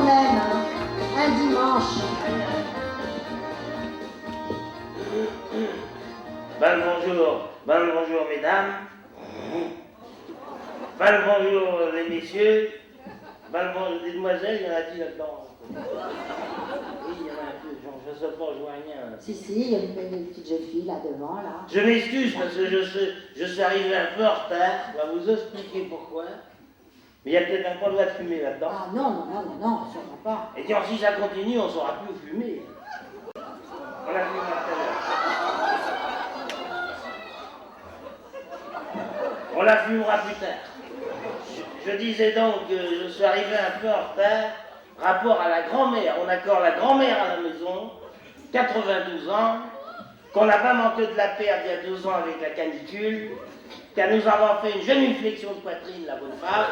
même, hein. Un dimanche. Bonjour mesdames. Bonjour les messieurs. Bonjour les demoiselles, il y en a-t-il là-dedans? Oui, il y en a un peu, je ne sais pas, je vois rien. Si, il y a une petite jeune fille là devant, là. Je m'excuse parce que je suis arrivé un peu en retard, je vais vous expliquer pourquoi. Mais il y a peut-être un point de fumer là-dedans. Ah non, sûrement pas. Et tiens, si ça continue, on ne saura plus où fumer. On la fume tout à l'heure. On la fumera plus tard. Je disais donc que je suis arrivé un peu en retard, rapport à la grand-mère. On accorde la grand-mère à la maison, 92 ans, qu'on n'a pas manqué de la perdre il y a 2 ans avec la canicule, qu'elle nous avons fait une jeune flexion de poitrine, la bonne femme,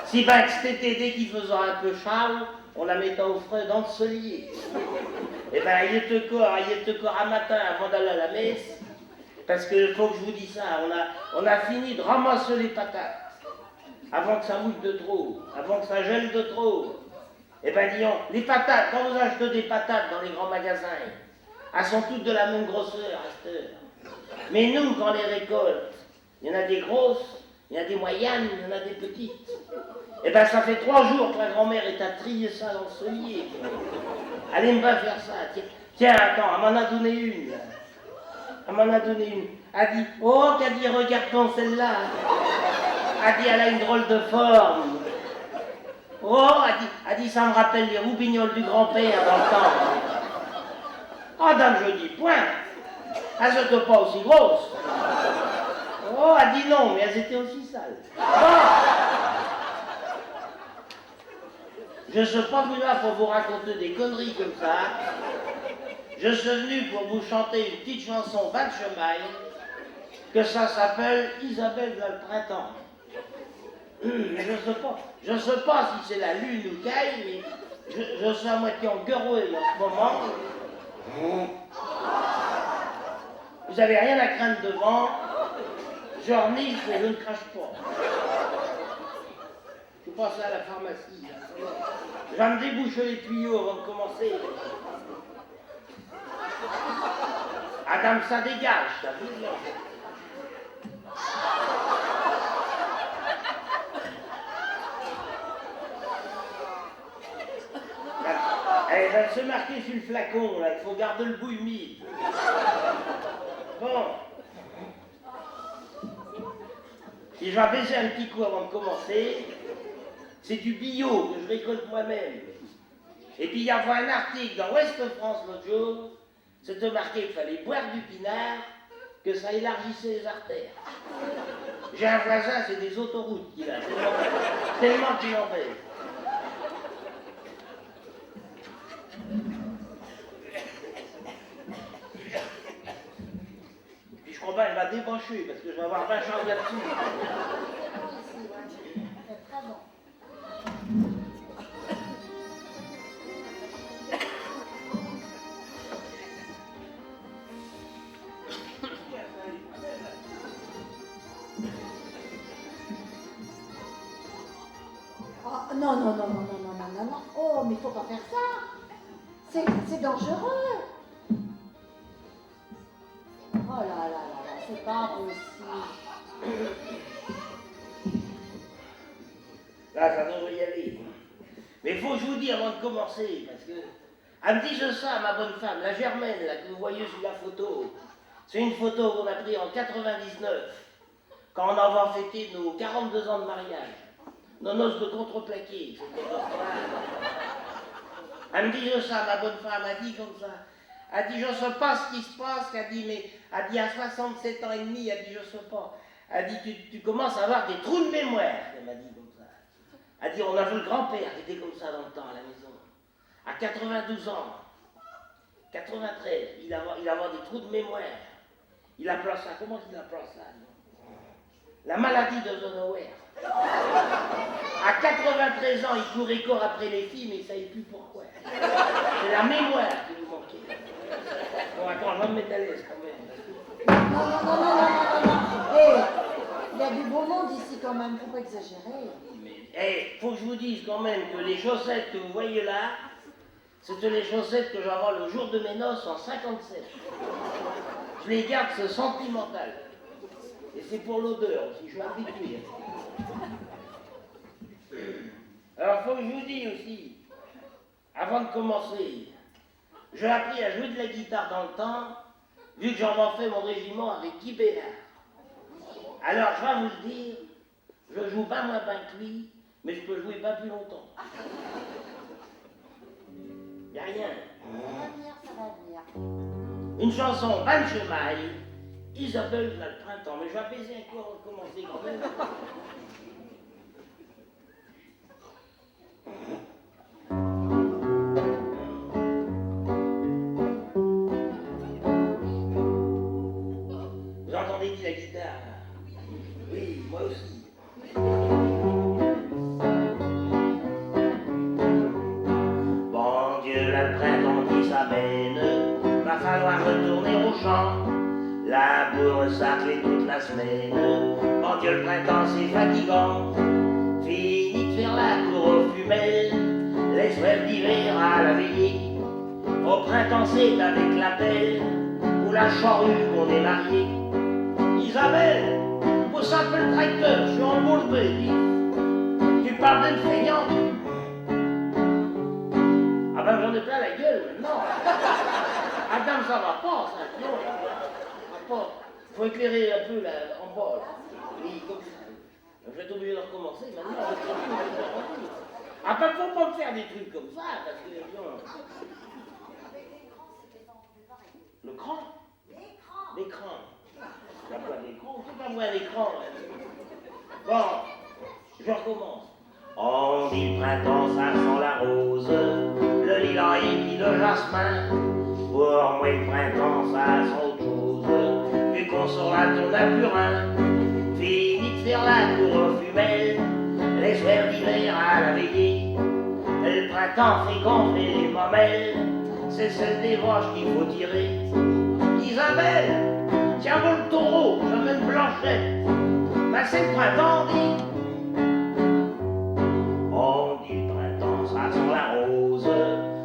si bien que cet été, dès qu'il faisait un peu chaud, on la mettait au frais dans le solier. Et bien, il était corps un matin avant d'aller à la messe, parce qu'il faut que je vous dise ça, on a fini de ramasser les patates, avant que ça mouille de trop, avant que ça gèle de trop. Eh bien, disons, les patates, quand vous achetez des patates dans les grands magasins, elles sont toutes de la même grosseur à cette heure. Mais nous, quand on les récolte, il y en a des grosses, il y en a des moyennes, il y en a des petites. Eh bien, ça fait 3 jours que la grand-mère est à trier ça dans le solier. Allez me pas faire ça. Tiens, attends, elle m'en a donné une. Elle m'en a donné une. Elle dit, oh, qu'a dit, regarde-toi celle-là. Elle dit, elle a une drôle de forme. Oh, elle dit, ça me rappelle les roubignoles du grand-père dans le temps. Oh, dame, je dis, point. Elles n'étaient pas aussi grosses. Oh, elle dit non, mais elles étaient aussi sales. Oh. Je ne suis pas venu là pour vous raconter des conneries comme ça. Je suis venu pour vous chanter une petite chanson bas de chemin, que ça s'appelle Isabelle de le printemps. Je ne sais pas si c'est la lune ou caille, mais je suis à moitié en guerouille en ce moment. Vous n'avez rien à craindre devant. Je renifle et je ne crache pas. Je suis passé à la pharmacie. Je vais me déboucher les tuyaux avant de commencer. Adam, ça dégage, ça dégage. Elle va se marquer sur le flacon, là. Il faut garder le bout humide. Bon. Si je vais baiser un petit coup avant de commencer, c'est du bio que je récolte moi-même. Et puis il y avait un article dans Ouest France l'autre jour, c'était marqué qu'il fallait boire du pinard, que ça élargissait les artères. J'ai un voisin, c'est des autoroutes qu'il a, tellement qu'il en fait. Puis je crois pas qu'elle va débrancher, parce que je vais avoir 20 chances là-dessus. Très bon. Oh, non. Oh, mais il faut pas faire ça. C'est dangereux. Oh là, c'est pas possible. Là, ça devrait y aller. Mais il faut que je vous dise avant de commencer, parce que... Elle me dit ça, ma bonne femme, la Germaine, là, que vous voyez sur la photo. C'est une photo qu'on a prise en 99, quand on avait fêté nos 42 ans de mariage. Nos noces de contreplaqué. Elle me dit ça, ma bonne femme, elle dit comme ça. Elle dit, je ne sais pas ce qui se passe, elle dit, à 67 ans et demi, elle dit, je ne sais pas. Elle dit, tu commences à avoir des trous de mémoire, elle m'a dit comme ça. Elle dit, on a vu le grand-père qui était comme ça dans le temps à la maison. À 92 ans, 93, il a des trous de mémoire. Il appelle ça, comment il appelle ça? La maladie de Zonoware. À 93 ans, il courait corps après les filles, mais il ne savait plus pourquoi. C'est la mémoire qui nous manquait. Bon, attends, je vais me mettre à l'aise quand même. Non. Il y a du beau monde ici quand même, faut pas exagérer. Mais, faut que je vous dise quand même que les chaussettes que vous voyez là, c'était les chaussettes que j'avais le jour de mes noces en 57. Je les garde, c'est sentimental. Et c'est pour l'odeur aussi, je suis habitué. Alors, faut que je vous dise aussi, avant de commencer, j'ai appris à jouer de la guitare dans le temps, vu que j'en ai fait mon régiment avec Guy Bénard. Alors, je vais vous le dire, je joue pas moins bien que lui, mais je peux jouer pas plus longtemps. Y a rien. Ça va venir, ça va venir. Une chanson, Van Chemaille, Isabelle là, le printemps. Mais je vais apaiser un coup avant de commencer quand même. Vous entendez qui la guitare là? Oui, moi aussi. Bon Dieu, là le printemps qui s'amène, va falloir retourner au champ. La bourre sacrée toute la semaine. Bon Dieu, le printemps c'est fatigant. Fini de faire la cour aux fumelles, les soirs d'hiver à la veillée. Au printemps c'est avec la pelle ou la charrue qu'on est marié. Isabelle, pousse un peu le tracteur, je suis embourbé, dis. Tu parles d'une feignante. Ah ben j'en ai plein la gueule maintenant. Adam, ça va pas, ça, non. Ça va pas. Faut éclairer un peu là, en bas. Oui, comme ça. Je vais être obligé de recommencer maintenant. Ah ben faut pas me faire des trucs comme ça, parce que non. Le cran? L'écran. La voix d'écran, c'est pas moi l'écran. Bon, je recommence. On dit le printemps, ça sent la rose, le lilas et puis le jasmin. Pour moi, le printemps, ça sent autre chose, vu qu'on sort la tourne à purin. Fini de faire la cour aux fumelles, les soirs d'hiver à la veillée. Le printemps fait gonfler les mamelles, c'est celle des vaches qu'il faut tirer. Isabelle, tiens bon le taureau, j'amène Blanchette. Ben c'est le printemps, dit. On dit le printemps, ça sent la rose,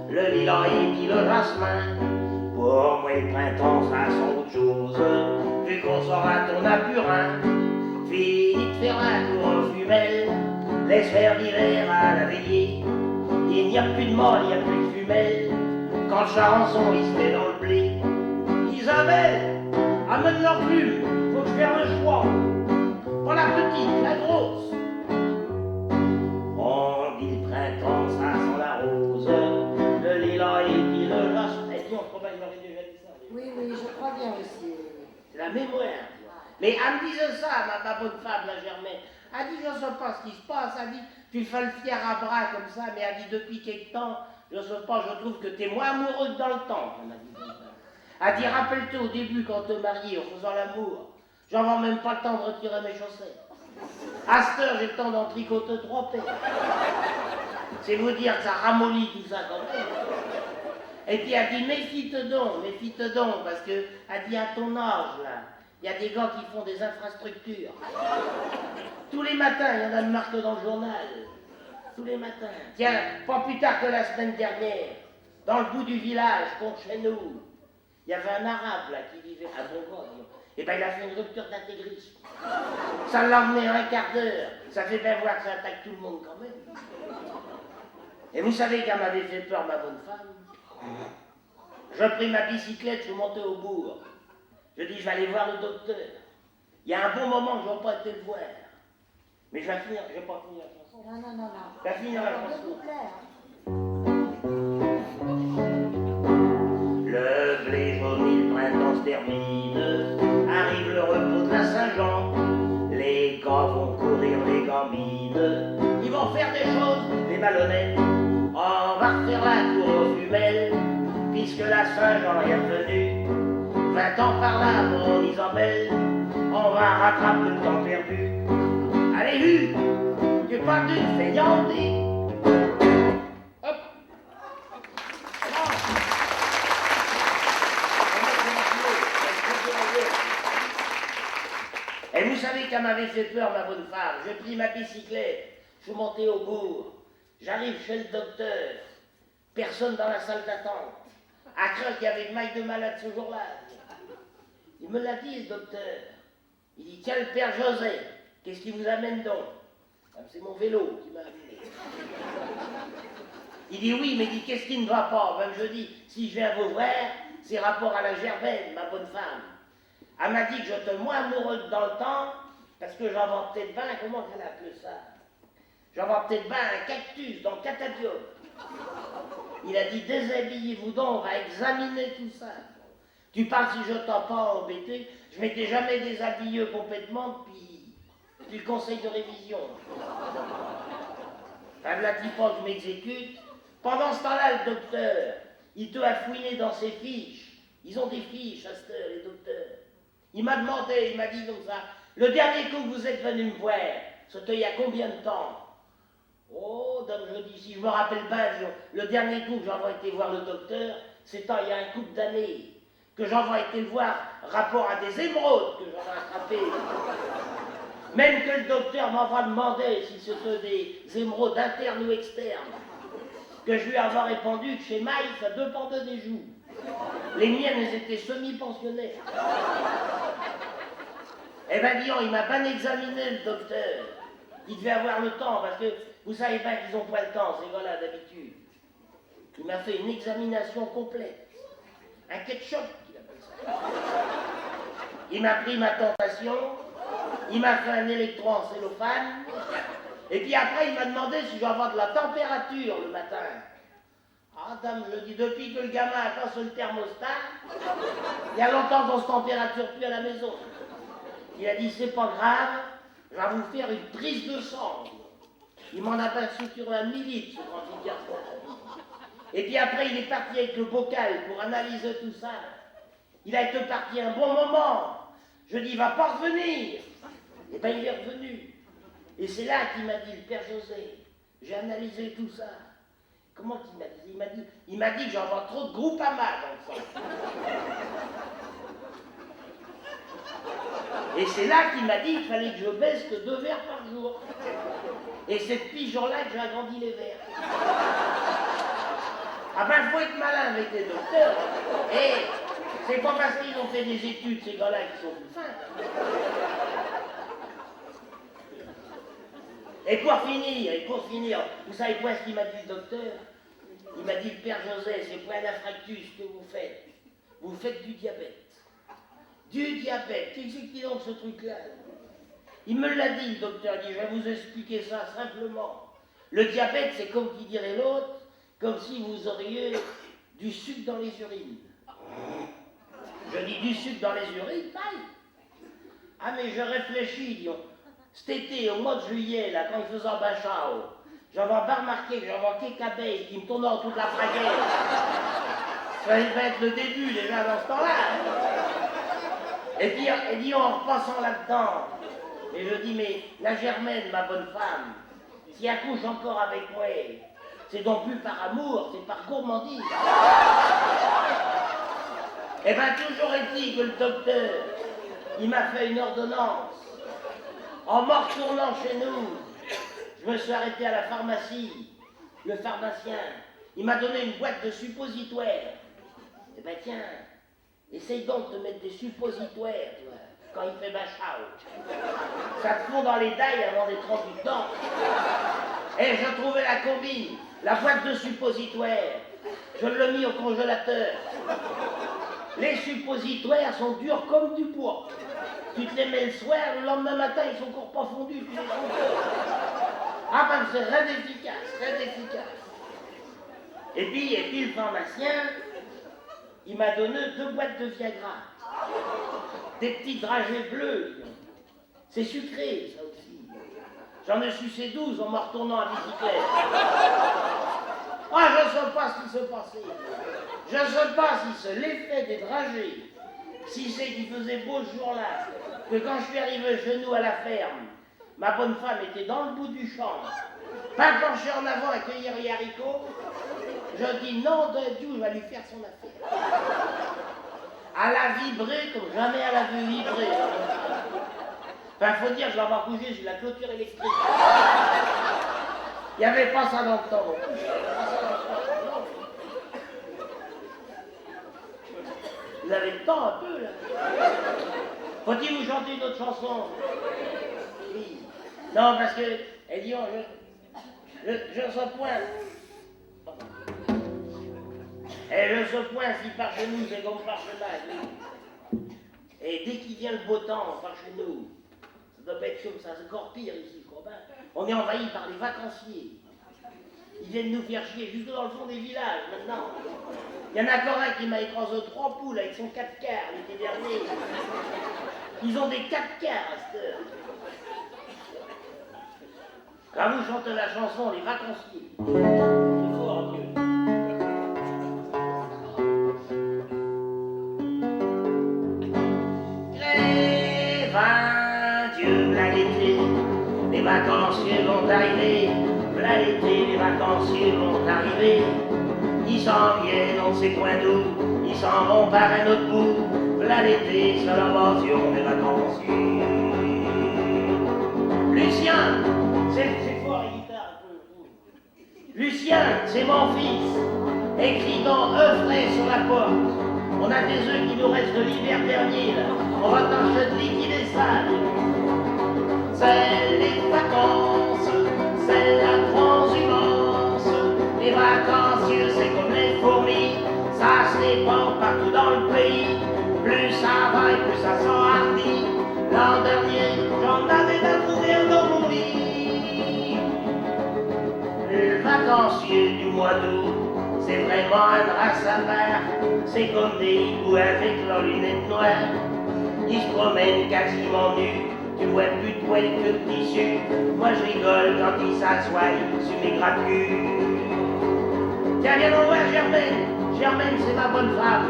le lilas et puis le jasmin. Pour moi, le printemps, ça sent autre chose, vu qu'on sort à tourne à purin. Fini de faire la cour aux fumelles, les soirs d'hiver à la veillée. Il n'y a plus de mâle, il n'y a plus de femelle, quand le charançon il se met dans le blé. Isabelle, amène leur plume, faut que je fasse un choix. Pas la petite, la grosse. On dit le printemps, ça sent la rose, le lilas et puis le jasmin. Eh bien, je crois pas que j'aurais déjà dit ça. Oui, oui, je crois bien aussi. C'est la mémoire. Mais elle me disait ça, ma bonne femme, la Germaine. Elle dit, je ne sais pas ce qui se passe. Elle dit, tu fais le fier à bras comme ça, mais elle dit, depuis quelque temps, je ne sais pas, je trouve que tu es moins amoureux que dans le temps. Elle m'a dit comme ça. Elle dit, rappelle-toi au début, quand te mariais, en faisant l'amour, j'avais même pas le temps de retirer mes chaussettes. À cette heure, j'ai le temps d'en tricoter 3 paires. C'est vous dire que ça ramollit tout ça quand même. Et puis elle dit, méfie-te donc, parce que, elle dit, à ton âge, là, il y a des gars qui font des infrastructures. Tous les matins, il y en a une marque dans le journal. Tous les matins. Tiens, pas plus tard que la semaine dernière, dans le bout du village, contre chez nous, il y avait un arabe, là, qui vivait à Bongo. Et ben il a fait une rupture d'intégrisme. Ça l'a emmené un quart d'heure. Ça fait bien voir que ça attaque tout le monde quand même. Et vous savez qu'elle m'avait fait peur, ma bonne femme. Je pris ma bicyclette, je suis monté au bourg. Je dis, je vais aller voir le docteur. Il y a un bon moment que je n'ai pas été le voir. Mais je vais finir, je ne vais pas finir la chanson. Non, non, non, non. Je vais finir la Ça chanson. vous plaire. Le blé jauni, le printemps se termine. Arrive le repos de la Saint-Jean. Les gars vont courir les gamines. Ils vont faire des choses, les malhonnêtes. On va refaire la cour aux fumelles, puisque la Saint-Jean est revenue. 20 ans par là, mon Isabelle, on va rattraper le temps perdu. Allez, Hugues, tu parles d'une feignante, dis. Hop. Et vous savez qu'elle m'avait fait peur, ma bonne femme. J'ai pris ma bicyclette, je suis monté au bourg. J'arrive chez le docteur, personne dans la salle d'attente. À craindre qu'il y avait une maille de malade ce jour-là. Il me l'a dit, le docteur. Il dit, tiens, le père José, qu'est-ce qui vous amène donc? C'est mon vélo qui m'a amené. Il dit, oui, mais il dit, qu'est-ce qui ne va pas? Même je dis, si je viens vous voir, c'est rapport à la Germaine, ma bonne femme. Elle m'a dit que j'étais moins amoureuse dans le temps, parce que j'en vends peut-être bien, comment qu'elle appelle ça? J'en vends peut-être bien un cactus dans le catadium. Il a dit, déshabillez-vous donc, on va examiner tout ça. Tu parles si je t'en pas embêté, je m'étais jamais déshabillé complètement depuis le conseil de révision. Enfin, la dit pas que je m'exécute. Pendant ce temps-là, le docteur, il te a fouiné dans ses fiches. Ils ont des fiches, à cette heure, les docteurs. Il m'a demandé, il m'a dit comme ça, le dernier coup que vous êtes venu me voir, c'était il y a combien de temps? Oh, donc je dis, si je me rappelle bien, le dernier coup que j'en ai été voir le docteur, c'était il y a un couple d'années. Que j'en ai été le voir rapport à des émeraudes que j'en ai attrapées. Même que le docteur m'envoie demander si c'était des émeraudes internes ou externes. Que je lui avais répondu que chez Maï, ça dépendait des joues. Les miennes, elles étaient semi-pensionnaires. Eh ben, disons, il m'a bien examiné, le docteur. Il devait avoir le temps, parce que vous savez pas qu'ils ont pas le temps, ces gars-là, d'habitude. Il m'a fait une examination complète. Un ketchup, qu'il appelle ça. Il m'a pris ma tentation, il m'a fait un électro en cellophane, et puis après, il m'a demandé si je vais avoir de la température le matin. Ah, dame, je dis, depuis que le gamin a pas sur le thermostat, il y a longtemps qu'on se température plus à la maison. Il a dit, c'est pas grave, je vais vous faire une prise de sang. Il m'en a pas suturé un millilitre, ce grand petit garçon. Et puis après, il est parti avec le bocal pour analyser tout ça. Il a été parti un bon moment. Je dis, il va pas revenir. Et bien, il est revenu. Et c'est là qu'il m'a dit, le père José, j'ai analysé tout ça. Comment qu'il m'a dit? Il m'a dit que j'en vois trop de Groupama dans le sang. Et c'est là qu'il m'a dit qu'il fallait que je baisse que 2 verres par jour. Et c'est depuis ce jour-là que j'ai agrandi les verres. Ah ben, il faut être malin avec les docteurs. Et c'est pas parce qu'ils ont fait des études, ces gars-là, qui sont plus fins. Et pour finir, vous savez quoi ce qu'il m'a dit le docteur? Il m'a dit, le père José, c'est pas un infractus que vous faites. Vous faites du diabète. Du diabète. Qu'est-ce que c'est donc ce truc-là? Il me l'a dit, le docteur. Il dit, je vais vous expliquer ça simplement. Le diabète, c'est comme qui dirait l'autre, comme si vous auriez du sucre dans les urines. Je dis du sucre dans les urines, pareil. Ah mais je réfléchis, disons. Cet été, au mois de juillet, là, quand il faisait un bachao, j'avais pas remarqué que j'avais quelques abeilles qui me tournaient en toute la fraguette. Ça va être le début déjà dans ce temps-là. Et puis en repassant là-dedans, et je dis, mais la Germaine, ma bonne femme, si elle couche encore avec moi, c'est donc plus par amour, c'est par gourmandise. Eh bien, toujours est-il que le docteur, il m'a fait une ordonnance. En me retournant chez nous, je me suis arrêté à la pharmacie. Le pharmacien, il m'a donné une boîte de suppositoires. Eh bien, tiens, essaye donc de mettre des suppositoires, toi, quand il fait bachao. Ça te fond dans les dailles avant d'être rendu dedans. Et je trouvais la combine, la boîte de suppositoires. Je l'ai mis au congélateur. Les suppositoires sont durs comme du bois. Tu te les mets le soir, le lendemain matin, ils sont encore pas fondus. Ah ben c'est très efficace, très efficace. Et puis le pharmacien, il m'a donné 2 boîtes de Viagra. Des petits dragées bleus. C'est sucré, ça aussi. J'en ai sucé 12 en me retournant à bicyclette. Ah, je ne sais pas ce qui se passait. Je ne sais pas si c'est l'effet des dragées, si c'est qu'il faisait beau ce jour-là, que quand je suis arrivé chez nous à la ferme, ma bonne femme était dans le bout du champ. Pas quand je suis en avant à cueillir les haricots, je dis non de Dieu, je vais lui faire son affaire. Elle a vibré comme jamais elle avait vibré. Enfin, faut dire, je l'avais couché sur la clôture électrique. Il n'y avait pas ça dans le temps. Vous avez le temps un peu, là. Faut-il vous chanter une autre chanson? Oui. Non, parce que, elle dit, je sens point. Et je sens point, si par chez nous, c'est comme par chez là. Et dès qu'il vient le beau temps, par chez nous, ça doit pas être comme ça, c'est encore pire ici, je crois pas. On est envahi par les vacanciers. Ils viennent nous faire chier jusque dans le fond des villages, maintenant. Il y en a encore un qui m'a écrasé 3 poules avec son 4 quarts l'été dernier. Ils ont des 4 quarts à cette heure. Quand vous chantez la chanson, les vacanciers. C'est fort, Dieu. Dieu, v'là l'été, les vacanciers vont arriver. V'là l'été, les vacanciers vont arriver. Ils s'en viennent, on ne sait point d'où. Ils s'en vont par un autre bout. V'là l'été, c'est l'invention des vacanciers. Lucien, c'est fort la guitare un peu. Lucien, c'est mon fils. Écrit dans œufs frais sur la porte. On a des œufs qui nous restent de l'hiver dernier, là. On va tâcher de liquider ça. C'est les vacances, c'est la transhumance. Les vacanciers, c'est comme les fourmis, ça se répand partout dans le pays. Plus ça va et plus ça s'enhardit. L'an dernier, j'en avais d'un couvert dans mon lit. Le vacancier du mois d'août, c'est vraiment un drap savard. C'est comme des hiboux avec leurs lunettes noires. Ils se promènent quasiment nus. Tu vois plus de poils que de tissu. Moi je rigole quand ils s'assoient sur mes gratte-culs. Tiens, viens donc voir Germaine. Germaine, c'est ma bonne femme.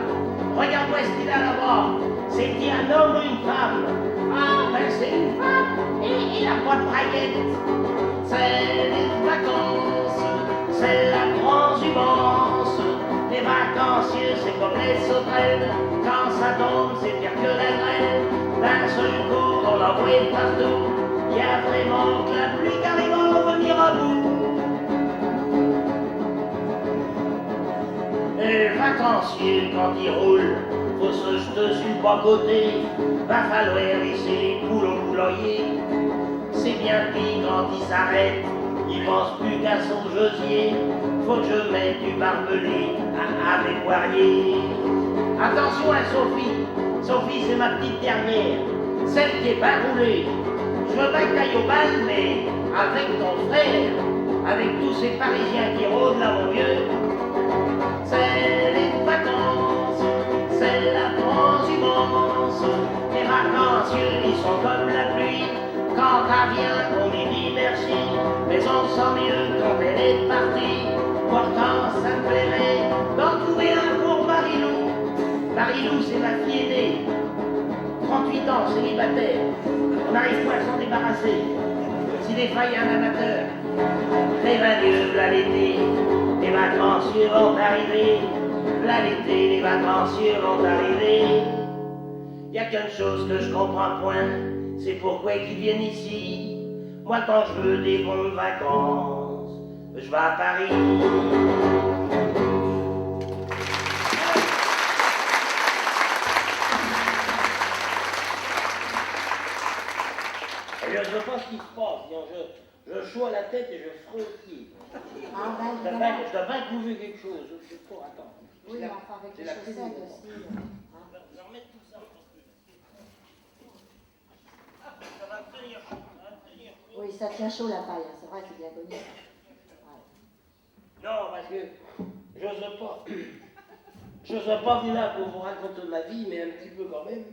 Regarde-moi ce qu'il a là-bas. C'est-il un homme ou une femme? Ah, ben c'est une femme. Et il a pas de braguette. C'est les vacances. C'est la transhumance. Les vacanciers, c'est comme les sauterelles. Quand ça tombe, c'est pire que la grêle. D'un seul coup, on l'envoie partout. Il y a vraiment que la pluie qui arrive à venir à bout. Et le vacancier, quand il roule, faut se jeter sur le bas-côté. Va falloir laisser les poules au poulailler. C'est bien pis quand il s'arrête. Il pense plus qu'à son gosier. Faut que je mette du barbelé à mes poiriers. Attention à Sophie. Sophie, c'est ma petite dernière. Celle qui est pas roulée. Je veux pas que t'ailles au bal, mais avec ton frère. Avec tous ces Parisiens qui rôdent là, mon vieux. C'est les vacances. C'est la transhumance. Les vacancieux, ils sont comme la pluie. Quand elle vient, on lui dit merci. Mais on sent mieux quand elle est partie. Pourtant, ça me plairait d'en trouver un pour Marilou. Marilou, c'est ma fille aînée. 38 ans, célibataire. On n'arrive pas à s'en débarrasser. Si des fois il y a un amateur, prévenu, v'là l'été, les vacanciers vont arriver. V'là l'été, les vacanciers vont arriver. Y a qu'une chose que je comprends point, c'est pourquoi ils viennent ici. Moi, quand je veux des bonnes vacances, je vais à Paris. Je ne sais pas ce qui se passe. Je choue à la tête et je frottille. Ah ben, Je dois bien trouver quelque chose. Je sais pas, attends. oui, mais enfin avec les chaussettes aussi. Je vais remettre tout ça. Ça va tenir chaud. Oui, ça tient chaud la paille, hein. C'est vrai, c'est bien connu. Ouais. Non, parce que je ne suis pas venu là pour vous raconter ma vie, mais un petit peu quand même.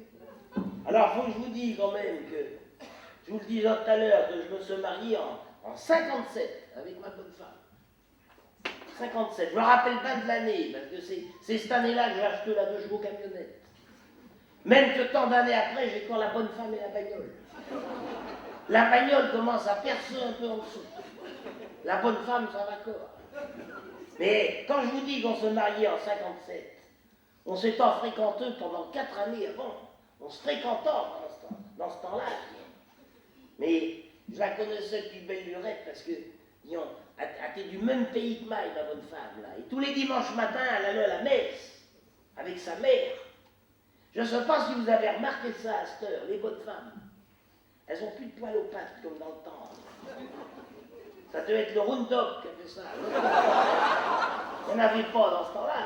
Alors, faut que je vous dise quand même que, je vous le disais tout à l'heure, que je me suis marié en 57 avec ma bonne femme. 57. Je me rappelle pas de l'année, parce que c'est cette année-là que j'ai acheté la 2 chevaux camionnette. Même que tant d'années après, j'ai encore la bonne femme et la bagnole. La bagnole commence à percer un peu en dessous. La bonne femme, ça va encore. Mais quand je vous dis qu'on se mariait en 57, on s'est fréquenté pendant 4 années avant. On se fréquentait dans ce temps-là. Mais je la connaissais depuis belle lurette parce que, disons, elle était du même pays que moi, ma bonne femme, là. Et tous les dimanches matins, elle allait à la messe avec sa mère. Je ne sais pas si vous avez remarqué ça à cette heure, les bonnes femmes. Elles n'ont plus de poils aux pattes comme dans le temps. Ça devait être le Roundup qui a fait ça. Il n'y en avait pas dans ce temps-là.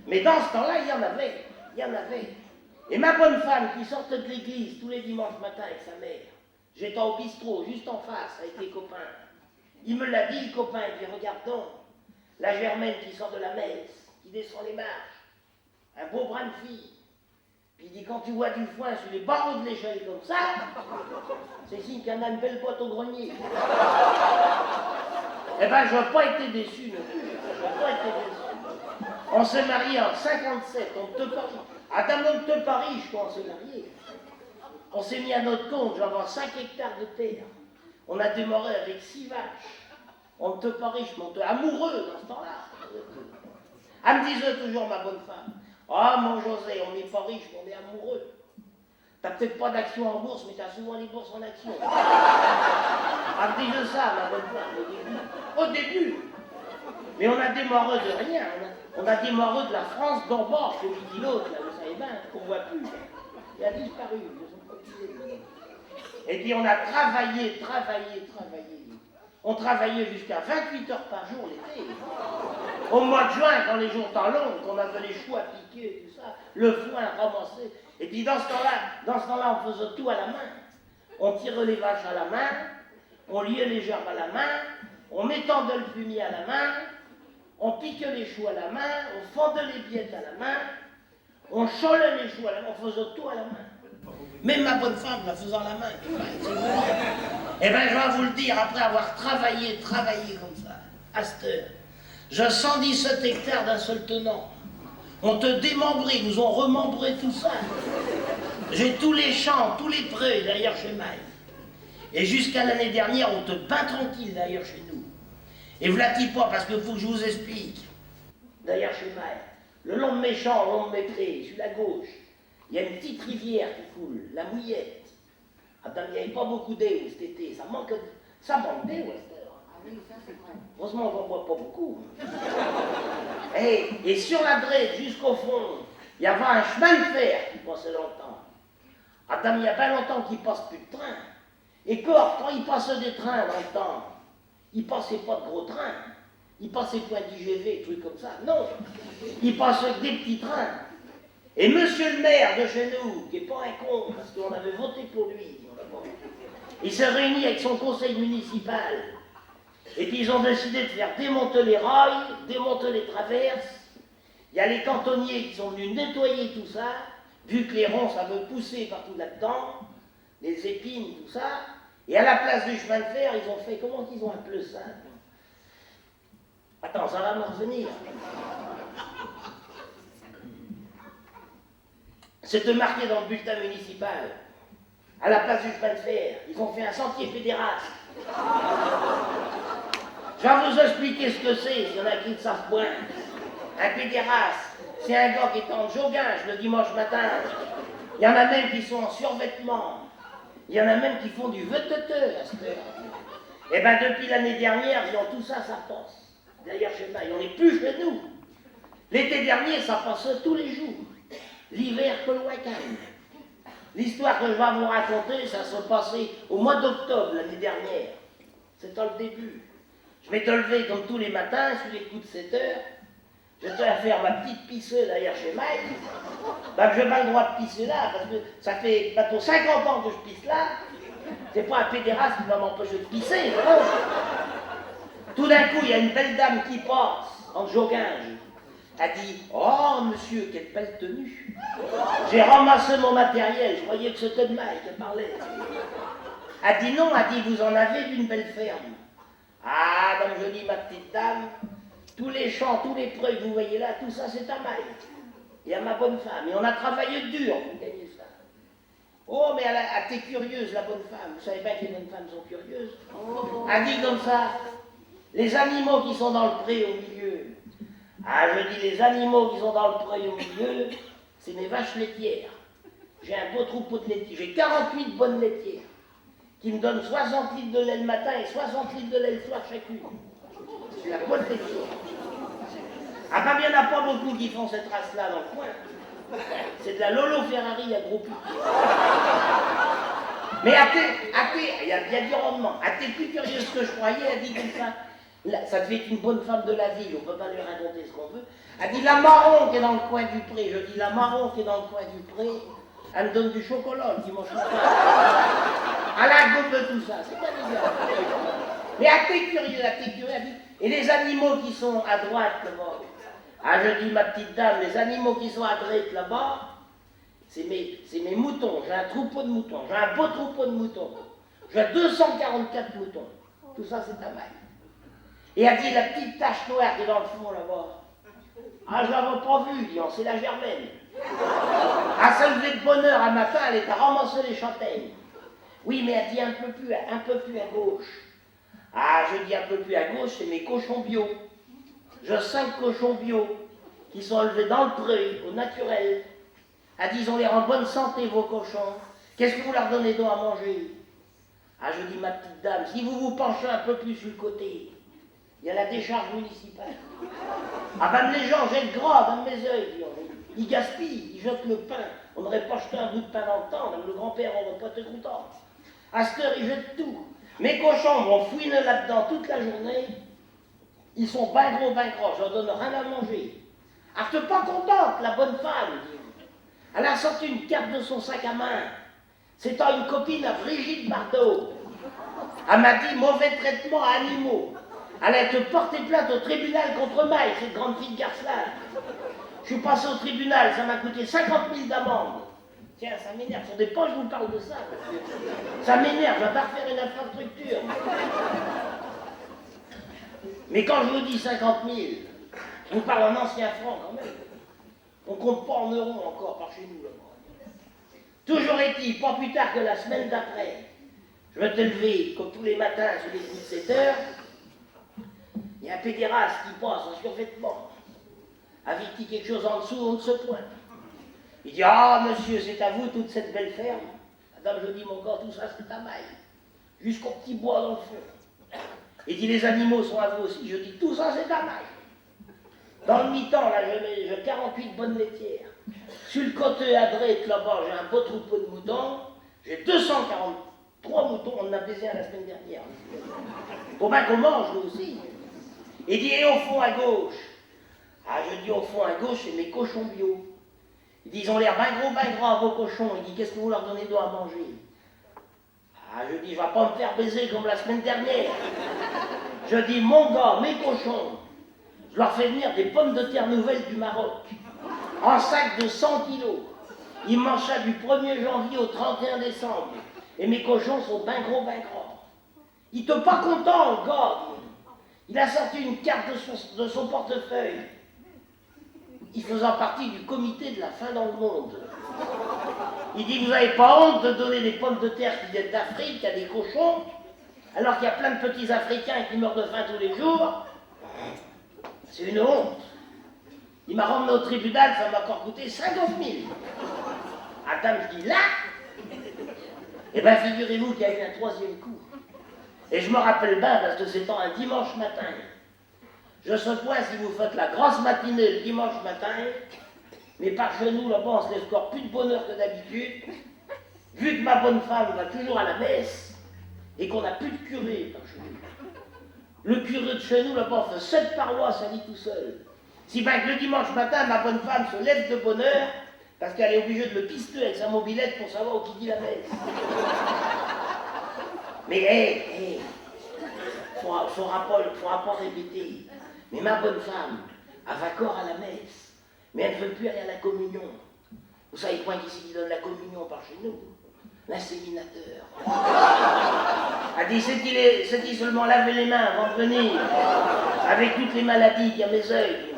Mais dans ce temps-là, il y en avait. Il y en avait. Et ma bonne femme qui sortait de l'église tous les dimanches matins avec sa mère, j'étais au bistrot, juste en face, avec les copains. Il me l'a dit, le copain, il dit, regarde donc, la Germaine qui sort de la messe, qui descend les marches, un beau brin de fille. Puis il dit, quand tu vois du foin sur les barreaux de l'échelle comme ça, c'est signe qu'il y en a une belle boîte au grenier. Eh ben, je n'ai pas été déçu non plus. Je n'ai pas été déçu. On s'est mariés en 57, on te parie. À Damon de Paris, quand on s'est mariés. On s'est mis à notre compte, j'avais 5 hectares de terre. On a démarré avec 6 vaches. On ne te pas riche, mais on te amoureux dans ce temps-là. Elle me disait toujours, ma bonne femme, ah, mon José, on n'est pas riche, mais on est amoureux. T'as peut-être pas d'action en bourse, mais t'as souvent les bourses en action. Elle me disait ça, ma bonne femme, au début. Au début. Mais on a démarré de rien. On a démarré de la France d'en bas, comme dit l'autre, là, vous savez bien, qu'on ne voit plus. Il a disparu. Et puis on a travaillé. On travaillait jusqu'à 28 heures par jour l'été. Au mois de juin, quand les jours étaient longs, qu'on avait les choux à piquer et tout ça, le foin ramassé. Et puis dans ce temps-là, on faisait tout à la main. On tirait les vaches à la main, on liait les gerbes à la main, on m'étendait le fumier à la main, on piquait les choux à la main, on fendait les billettes à la main, on cholait les choux à la main, on faisait tout à la main. Même ma bonne femme la faisant à la main. Eh bien, je vais vous le dire, après avoir travaillé comme ça, à cette heure, j'ai 117 hectares d'un seul tenant. On te démembrait, ils nous ont remembré tout ça. J'ai tous les champs, tous les prés d'ailleurs chez Maï. Et jusqu'à l'année dernière, on te bat tranquille d'ailleurs chez nous. Et vous la dis pas parce qu'il faut que je vous explique. D'ailleurs chez Maï, le long de mes champs, le long de mes prés, sur la gauche, il y a une petite rivière qui coule, la Mouillette. Attends, il n'y avait pas beaucoup d'eau cet été, ça manque d'eau à cette heure. Ah oui, ça c'est vrai. Heureusement, on n'en voit pas beaucoup. Et sur la drette, jusqu'au fond, il y avait un chemin de fer qui passait longtemps. Attends, il n'y a pas longtemps qu'il passe plus de train. Et quand il passait des trains dans le temps, il ne passait pas de gros trains. Il passait pas d'IGV, trucs comme ça. Non, il passait que des petits trains. Et monsieur le maire de chez nous, qui n'est pas un con, parce qu'on avait voté pour lui, il s'est réuni avec son conseil municipal. Et puis ils ont décidé de faire démonter les rails, démonter les traverses. Il y a les cantonniers qui sont venus nettoyer tout ça, vu que les ronces avaient poussé partout là-dedans, les épines, tout ça. Et à la place du chemin de fer, ils ont fait, comment qu'ils ont appelé ça? Attends, ça va me revenir. C'était marqué dans le bulletin municipal. À la place du chemin de fer, ils ont fait un sentier pédéraste. Je vais vous expliquer ce que c'est, s'il y en a qui ne savent point. Un pédéraste, c'est un gars qui est en joguinge le dimanche matin. Il y en a même qui sont en survêtement. Il y en a même qui font du veteteur à cette heure. Eh bien, depuis l'année dernière, ils ont tout ça, ça passe. D'ailleurs, chez moi, on n'est plus chez nous. L'été dernier, ça passait tous les jours. L'hiver que le week-end. L'histoire que je vais vous raconter, ça s'est passé au mois d'octobre l'année dernière. C'était le début. Je m'étais levé comme tous les matins, sur les coups de 7 heures. J'étais à faire ma petite pissée d'ailleurs chez Mike. Ben, je n'ai pas le droit de pisser là, parce que ça fait bientôt 50 ans que je pisse là. C'est pas un pédéraste qui va m'empêcher de pisser, non. Tout d'un coup, il y a une belle dame qui passe, en joguinge. Elle dit, oh monsieur, quelle belle tenue. J'ai ramassé mon matériel, je croyais que c'était de Mike qui parlait. Elle dit non, elle dit, vous en avez d'une belle ferme. Ah, donc je dis, ma petite dame, tous les champs, tous les prés que vous voyez là, tout ça c'est à Mike. Et à ma bonne femme. Et on a travaillé dur pour gagner ça. Oh, mais elle était curieuse, la bonne femme. Vous savez bien que les bonnes femmes sont curieuses. Oh. Elle dit comme ça, les animaux qui sont dans le pré au milieu. Ah, je dis, les animaux qui sont dans le pré au milieu, c'est mes vaches laitières. j'ai un beau troupeau de laitiers. J'ai 48 bonnes laitières qui me donnent 60 litres de lait le matin et 60 litres de lait le soir chacune. C'est la bonne laitière. Ah ben, il n'y en a pas beaucoup qui font cette race-là dans le coin. C'est de la Lolo Ferrari à gros pieds. Mais il y a du rendement. T'es plus curieuse que je croyais, elle dit comme ça. Là, ça devait être une bonne femme de la ville, on ne peut pas lui raconter ce qu'on veut. Elle dit la marron qui est dans le coin du pré. Je dis la marron qui est dans le coin du pré, elle me donne du chocolat le dimanche matin. À la goutte de tout ça, c'est pas bizarre. Mais t'es curieux, elle dit. Et les animaux qui sont à droite là-bas. Ah, je dis ma petite dame, les animaux qui sont à droite là-bas, c'est mes moutons. J'ai un troupeau de moutons, j'ai un beau troupeau de moutons. J'ai 244 moutons. Tout ça, c'est ta maille. Et elle dit la petite tache noire qui est dans le fond là-bas. Ah, je l'avais pas vue, dis, c'est la Germaine. Elle s'est levée de bonne heure un matin, elle est à ramasser les châtaignes. Oui, mais elle dit un peu plus à gauche. Ah, je dis un peu plus à gauche, c'est mes cochons bio. J'ai 5 cochons bio qui sont élevés dans le pré, au naturel. Elle dit, ils ont l'air en bonne santé, vos cochons. Qu'est-ce que vous leur donnez donc à manger? Ah, je dis, ma petite dame, si vous vous penchez un peu plus sur le côté, il y a la décharge municipale. Ah ben les gens jettent gras dans mes œils, ils gaspillent, ils jettent le pain. On n'aurait pas jeté un bout de pain dans le temps, même le grand-père n'aurait pas été content. À cette heure, ils jettent tout. Mes cochons vont fouiner là-dedans toute la journée. Ils sont ben gros, ben gros, je leur donne rien à manger. Ah, t'es pas contente, la bonne femme, dit. Elle a sorti une carte de son sac à main. C'est une copine à Brigitte Bardot. Elle m'a dit mauvais traitement à animaux. Elle a te porté plainte au tribunal contre Maï, cette grande fille de Garcelin. Je suis passé au tribunal, ça m'a coûté 50 000 d'amende. Tiens, ça m'énerve, sur des poches, je vous parle de ça. Ça m'énerve, je vais pas refaire une infrastructure. Mais quand je vous dis 50 000, je vous parle en ancien franc quand même. On compte pas en euros encore par chez nous là-bas. Toujours est-il, pas plus tard que la semaine d'après, je vais te lever comme tous les matins sur les coups de 7 heures. Il y a un pédéraste qui passe en survêtement. Avait-il quelque chose en dessous, on ne se pointe. Il dit, ah monsieur, c'est à vous toute cette belle ferme. Madame, je dis, mon gars, tout ça c'est ta maille. Jusqu'au petit bois dans le fond. Il dit, les animaux sont à vous aussi. Je dis, tout ça c'est ta maille. Dans le mi-temps, là, j'ai 48 bonnes laitières. Sur le côté à droite, là-bas, j'ai un beau troupeau de moutons. J'ai 243 moutons, on en a baisé un la semaine dernière. Faut bien qu'on mange, nous aussi. Il dit, et au fond à gauche? Ah, je dis, au fond à gauche, c'est mes cochons bio. Il dit, ils ont l'air bien gros, vos cochons. Il dit, qu'est-ce que vous leur donnez d'eau à manger? Ah, je dis, je vais pas me faire baiser comme la semaine dernière. Je dis, mon gars, mes cochons, je leur fais venir des pommes de terre nouvelles du Maroc, en sac de 100 kilos. Ils mangent ça du 1er janvier au 31 décembre. Et mes cochons sont bien gros, bien grands. Il n'est pas content, le gars. Il a sorti une carte de son portefeuille. Il faisant partie du comité de la faim dans le monde. Il dit, vous n'avez pas honte de donner des pommes de terre qui viennent d'Afrique à des cochons, alors qu'il y a plein de petits Africains qui meurent de faim tous les jours? C'est une honte. Il m'a ramené au tribunal, ça m'a encore coûté 50 000. Attends, je dis là. Eh bien, figurez-vous qu'il y a eu un 3e coup. Et je me rappelle bien, parce que c'est un dimanche matin. Je sais point si vous faites la grosse matinée le dimanche matin, mais par chez nous, là-bas, on se lève encore plus de bonne heure que d'habitude. Vu que ma bonne femme va toujours à la messe, et qu'on n'a plus de curé par chez nous. Le curé de chez nous, là-bas, fait 7 paroisses à lui tout seul. Si bien que le dimanche matin, ma bonne femme se lève de bonne heure, parce qu'elle est obligée de le pister avec sa mobilette pour savoir où qui dit la messe. Mais faudra pas répéter. Mais ma bonne femme, elle va corps à la messe, mais elle ne veut plus aller à la communion. Vous savez quoi qui donne la communion par chez nous? L'inséminateur. Elle dit, c'est-il seulement laver les mains avant de venir, avec toutes les maladies qu'il y a mes œils.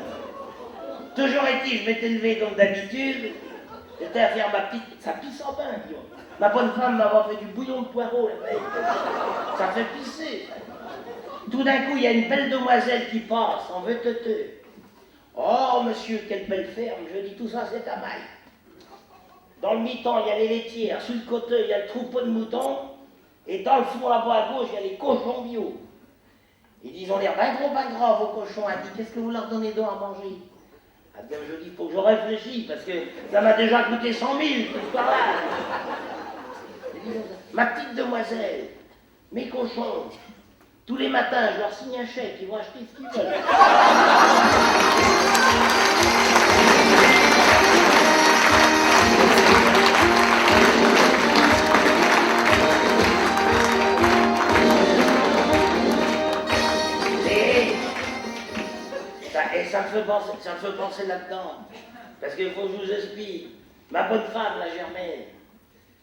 Toujours est-il, je m'étais levé comme d'habitude, j'étais à faire ça pisse en bain, disons. Ma bonne femme m'avait fait du bouillon de poireau, la veille. Ça fait pisser. Tout d'un coup, il y a une belle demoiselle qui passe, en veteteux. Oh, monsieur, quelle belle ferme. Je dis, tout ça, c'est ta maille. Dans le mi-temps, il y a les laitières. Sur le côté, il y a le troupeau de moutons. Et dans le fond, là-bas à gauche, il y a les cochons bio. Ils disent, on l'air ben gros, vos cochons. Elle dit, qu'est-ce que vous leur donnez donc à manger? Ah bien, je dis, il faut que je réfléchisse, parce que ça m'a déjà coûté 100 000, cette histoire-là. Ma petite demoiselle, mes cochons, tous les matins, je leur signe un chèque, ils vont acheter ce qu'ils veulent. Et ça me fait penser là-dedans. Parce qu'il faut que je vous explique. Ma bonne femme, la Germaine,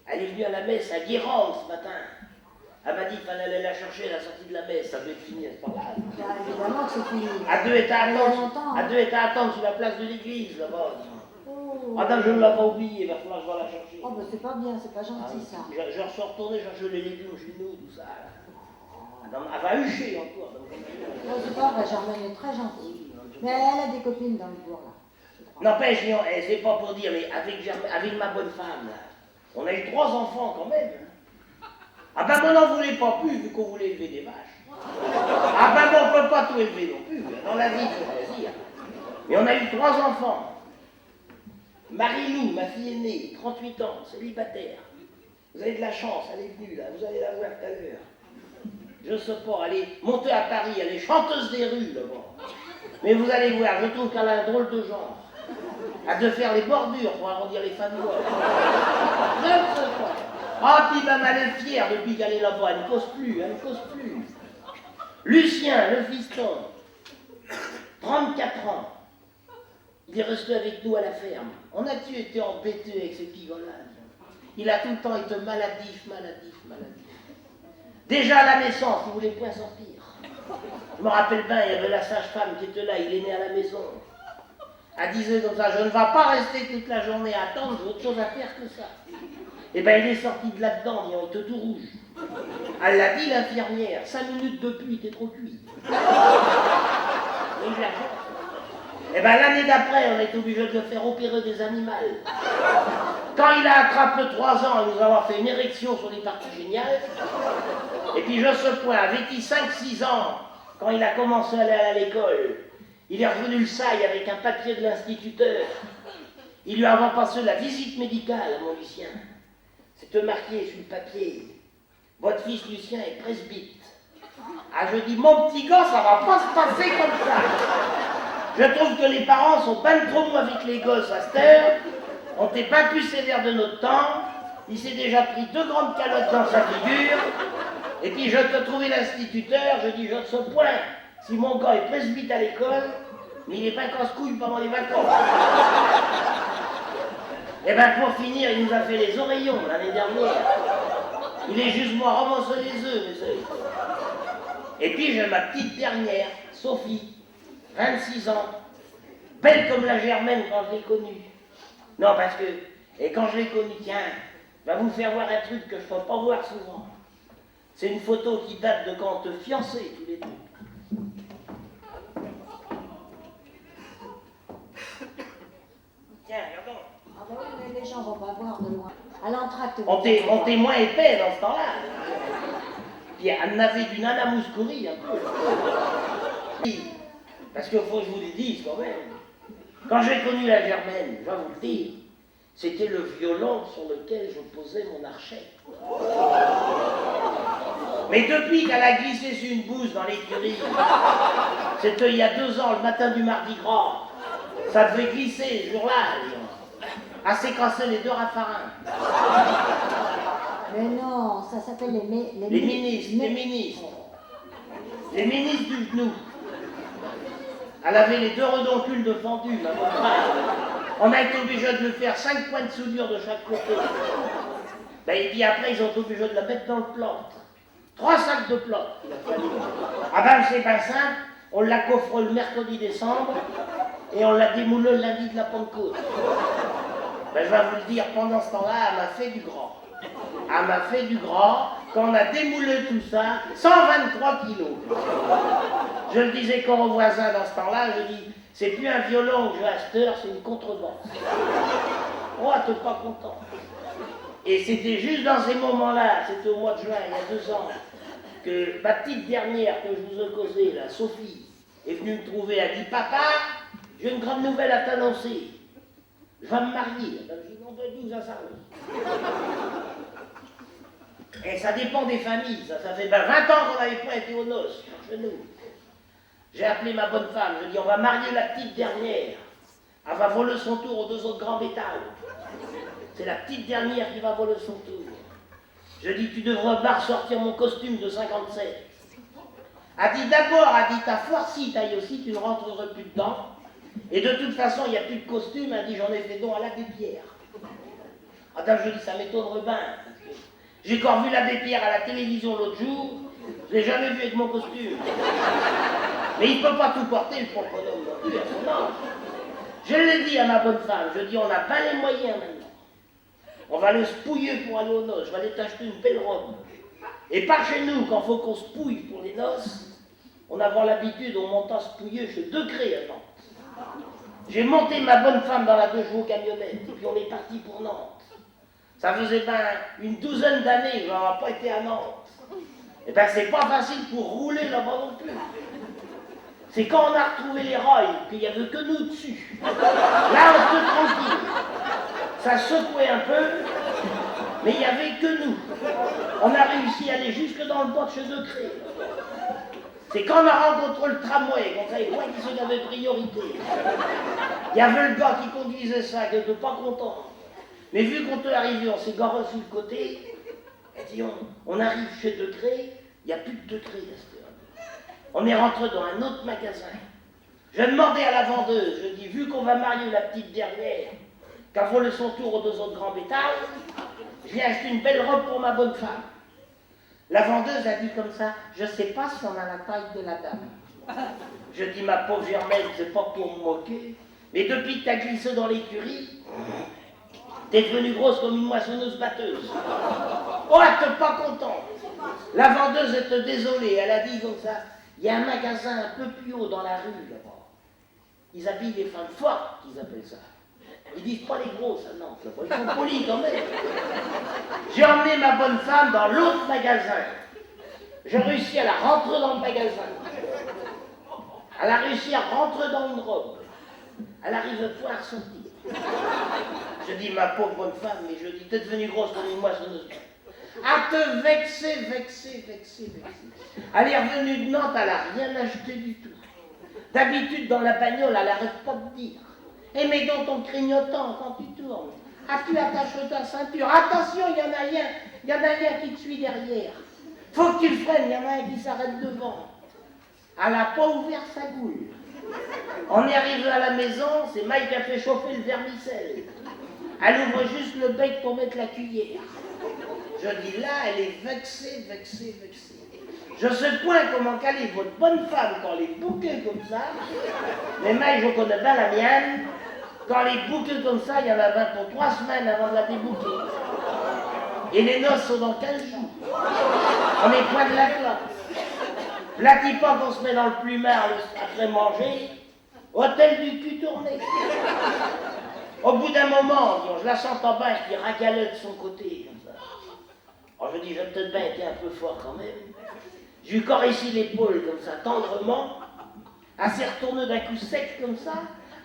elle est venue à la messe à Guérande ce matin. Elle m'a dit qu'il fallait aller la chercher à la sortie de la messe. Ça devait être fini à ce temps-là. Évidemment que c'est fini. À deux états Longtemps. à deux états à attendre sur la place de l'église, là-bas. Oh. Ah non, je ne l'ai pas oublié, il va falloir que je vais la chercher. Oh, ben c'est pas bien, c'est pas gentil ça. Je suis retourné chercher les légumes chez nous, tout ça. Elle va hucher encore. Oh, c'est pas vrai, Germaine est très gentille. Mais elle a des copines dans le bourg là. N'empêche, c'est pas pour dire, mais avec ma bonne femme, là, on a eu 3 enfants quand même. Ah ben, on n'en voulait pas plus, vu qu'on voulait élever des vaches. Ah ben, on ne peut pas tout élever non plus. Dans la vie, il faut choisir. Mais on a eu 3 enfants. Marie-Lou, ma fille aînée, 38 ans, célibataire. Vous avez de la chance, elle est venue là, vous allez la voir tout à l'heure. Je sais pas, elle est montée à Paris, elle est chanteuse des rues là-bas. Mais vous allez voir, je trouve qu'elle a un drôle de genre. Elle doit faire les bordures pour arrondir les fins de mois. Je ne sais pas. Ah, puis même elle est fière depuis qu'elle est là-bas, elle ne cause plus, elle ne cause plus. Lucien, le fiston, 34 ans. Il est resté avec nous à la ferme. On a-tu été embêtés avec ce pigolage? Il a tout le temps été maladif. Déjà à la naissance, il ne voulait point sortir. Je me rappelle bien, il y avait la sage-femme qui était là, il est né à la maison. Elle disait comme ça, je ne vais pas rester toute la journée à attendre, j'ai autre chose à faire que ça. Et bien il est sorti de là-dedans, il était tout rouge. Elle l'a dit l'infirmière, 5 minutes depuis, t'es trop cuit. Et bien l'année d'après, on a été obligé de le faire opérer des animaux. Quand il a attrapé 3 ans, il nous avoir fait une érection sur les parties géniales. Et puis je ce point, avec 5-6 ans, quand il a commencé à aller à l'école, il est revenu le saille avec un papier de l'instituteur. Il lui a passé la visite médicale à mon Lucien. C'était marqué sur le papier, votre fils Lucien est presbyte. Ah, je dis, mon petit gars, ça va pas se passer comme ça. Je trouve que les parents sont pas trop mou avec les gosses à cette heure. On n'était pas plus sévère de notre temps. Il s'est déjà pris 2 grandes calottes dans sa figure. Et puis je te trouvais l'instituteur, je dis, je te ce point, si mon gars est presbyte à l'école, mais il est pas casse-couille pendant les vacances. Et bien pour finir, il nous a fait les oreillons l'année dernière. Il est juste moi ramasser les œufs, mes œufs. Et puis j'ai ma petite dernière, Sophie, 26 ans, belle comme la Germaine quand je l'ai connue. Non, parce que, et quand je l'ai connue, tiens, va vous faire voir un truc que je ne peux pas voir souvent. C'est une photo qui date de quand on te fiançait tous les deux. Tiens, regarde. Ah ben oui, mais les gens vont pas voir de loin. À l'entracte. On t'est moins épais dans ce temps-là. Puis elle n'avait du nana mouscouri un peu. Parce qu'il faut que je vous le dise quand même. Quand j'ai connu la Germaine, je vais vous le dire, c'était le violon sur lequel je posais mon archet. Mais depuis qu'elle a glissé sur une bouse dans l'écurie, c'était il y a 2 ans, le matin du mardi gras, ça devait glisser ce jour-là, elle s'est cassé les 2 raffarins. Mais non, ça s'appelle les ministres. Les ministres du genou. Elle avait les 2 redoncules de fendu, ma bonne frère. On a été obligé de lui faire 5 points de soudure de chaque côté. Ben, et puis après, ils ont été obligés de la mettre dans le plâtre. 3 sacs de plâtre, il a fallu. Ah ben, c'est pas simple. On l'a coffré le mercredi décembre et on l'a démoulé le lundi de la Pentecôte. Ben, je vais vous le dire, pendant ce temps-là, elle m'a fait du gras. Elle m'a fait du gras. Quand on a démoulé tout ça, 123 kilos. Je le disais quand aux voisins dans ce temps-là, je dis, c'est plus un violon que j'ai à cette heure, c'est une contrebasse. Oh, t'es pas content. Et c'était juste dans ces moments-là, c'était au mois de juin, il y a 2 ans, que ma petite dernière que je vous ai causée, là, Sophie, est venue me trouver. Elle dit, papa, j'ai une grande nouvelle à t'annoncer. Je vais me marier. Ben, je dis, non, ben, d'où ça s'arrête. Et ça dépend des familles. Ça fait 20 ans qu'on n'avait pas été aux noces, chez nous. J'ai appelé ma bonne femme. Je dis, on va marier la petite dernière. Elle va voler son tour aux 2 autres grands bétails. C'est la petite dernière qui va voler son tour. Je dis, tu devrais bien ressortir mon costume de 57. Elle dit d'abord, elle dit, ta farcie taille aussi, tu ne rentrerais plus dedans. Et de toute façon, il n'y a plus de costume. Elle dit, j'en ai fait don à l'abbé Pierre. Attends, je dis, ça m'étonnerait bien. J'ai encore vu l'abbé Pierre à la télévision l'autre jour. Je ne l'ai jamais vu avec mon costume. Mais il ne peut pas tout porter, le pauvre bonhomme non plus, à son âge. Je l'ai dit à ma bonne femme, je dis, on n'a pas les moyens maintenant. On va le se pouiller pour aller aux noces, je vais aller t'acheter une belle robe. Et par chez nous, quand il faut qu'on se pouille pour les noces, on a l'habitude, on monte à se pouiller chez Degré à Nantes. J'ai monté ma bonne femme dans la 2 chevaux camionnette, et puis on est parti pour Nantes. Ça faisait une 12aine d'années que j'aurais pas été à Nantes. Et ben c'est pas facile pour rouler là-bas non plus. C'est quand on a retrouvé les rails, qu'il n'y avait que nous dessus. Là, on était tranquille. Ça secouait un peu, mais il n'y avait que nous. On a réussi à aller jusque dans le port de chez Degré. C'est quand on a rencontré le tramway qu'on savait quoi qui se avait priorité. Il y avait le gars qui conduisait ça, qui n'était pas content. Mais vu qu'on est arrivé, on s'est garé sur le côté, et dit on arrive chez Degré, il n'y a plus de Degré à cette heure. On est rentré dans un autre magasin. Je demandais à la vendeuse, je dis, vu qu'on va marier la petite dernière, qu'a volé son tour aux 2 autres grands bétails, je viens acheter une belle robe pour ma bonne femme. La vendeuse a dit comme ça, je ne sais pas si on a la taille de la dame. Je dis, ma pauvre Germaine, c'est pas pour me moquer, mais depuis que tu as glissé dans l'écurie, t'es devenue grosse comme une moissonneuse batteuse. Oh, t'es pas contente. La vendeuse était désolée, elle a dit comme ça, il y a un magasin un peu plus haut dans la rue là-bas. Ils habillent les femmes fortes, ils appellent ça. Ils disent pas les grosses à Nantes, là-bas. Ils sont polis quand même. J'ai emmené ma bonne femme dans l'autre magasin. J'ai réussi à la rentrer dans le magasin. Elle a réussi à rentrer dans une robe. Elle arrive pas à ressortir. Je dis, ma pauvre bonne femme, mais je dis, t'es devenue grosse comme une moissonneuse. À te vexer. Elle est revenue de Nantes, elle n'a rien acheté du tout. D'habitude, dans la bagnole, elle n'arrête pas de dire. Et mets donc ton clignotant quand tu tournes. As-tu attaché ta ceinture? Attention, il y en a un qui te suit derrière. Faut que tu le freines, il y en a un qui s'arrête devant. Elle n'a pas ouvert sa goule. On est arrivé à la maison, c'est Mike qui a fait chauffer le vermicelle. Elle ouvre juste le bec pour mettre la cuillère. Je dis là, elle est vexée. Je sais point comment caler votre bonne femme quand les bouquets comme ça. Mais Mike, je connais bien la mienne. Quand les bouquets comme ça, il y en a 20 pour 3 semaines avant de la débouquer. Et les noces sont dans 15 jours. On est point de la classe. Là, tu pas qu'on se met dans le plumard après manger. Hôtel du cul tourné. Au bout d'un moment, je la sens en bas qui ragalait de son côté. Comme ça. Alors je dis, j'ai peut-être bien été un peu fort quand même. Je lui caressé l'épaule comme ça, tendrement. Elle s'est retournée d'un coup sec comme ça.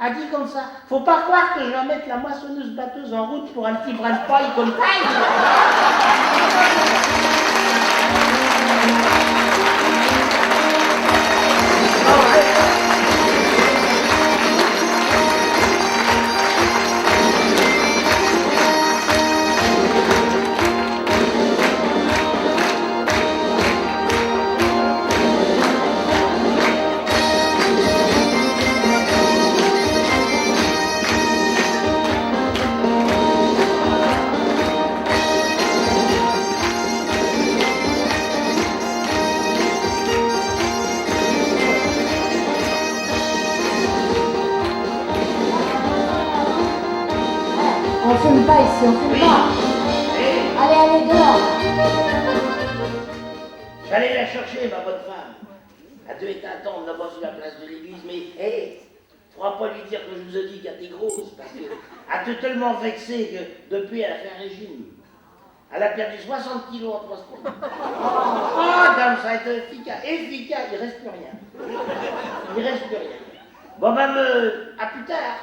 Elle dit comme ça, faut pas croire que je vais mettre la moissonneuse batteuse en route pour un petit brin de paille comme ça. On fume pas ici, on fume pas. Allez, dehors. J'allais la chercher, ma bonne femme. Elle devait attendre là-bas sur la place de l'église, mais Faudra pas lui dire que je vous ai dit qu'elle était grosse, parce qu'elle était tellement vexée que depuis elle a fait un régime. Elle a perdu 60 kilos en 3 semaines. Oh, dame, ça a été efficace. Efficace, il reste plus rien. Il reste plus rien. Bon, ben, à plus tard.